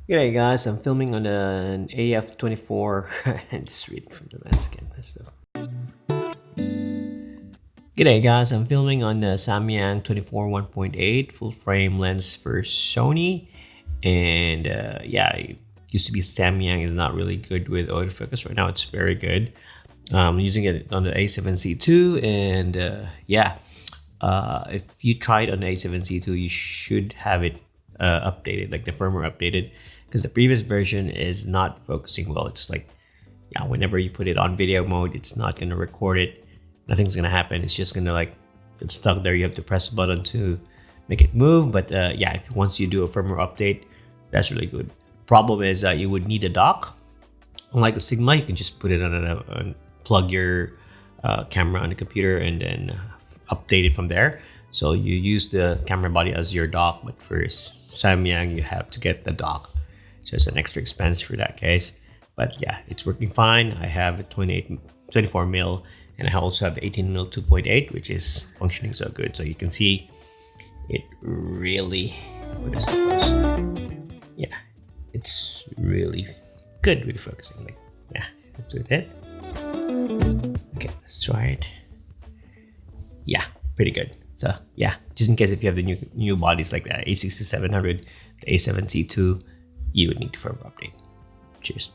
G'day guys, I'm filming on an AF24 and just reading from the lens again. G'day guys, I'm filming on the Samyang 24 1.8 full frame lens for Sony. And yeah, it used to be Samyang is not really good with autofocus. Right now it's very good. I'm using it on the a7c2 and if you try it on the a7c2, you should have it updated, like the firmware updated, because the previous version is not focusing well. It's like, yeah, whenever you put it on video mode, it's not going to record it. Nothing's going to happen. It's just going to like get stuck there. You have to press a button to make it move. But yeah, if once you do a firmware update, that's really good. Problem is you would need a dock. Unlike the Sigma, you can just put it on plug your camera on the computer and then update it from there. So you use the camera body as your dock, but for Samyang, you have to get the dock. So it's an extra expense for that case. But yeah, it's working fine. I have a 24 mil, and I also have 18 mil 2.8, which is functioning so good. So you can see it really, what is it? Yeah, it's really good with focusing. Like, yeah, let's do it. Okay, let's try it. Yeah, pretty good. So yeah, just in case if you have the new bodies like the A6700, the A7C2, you would need to firmware update. Cheers.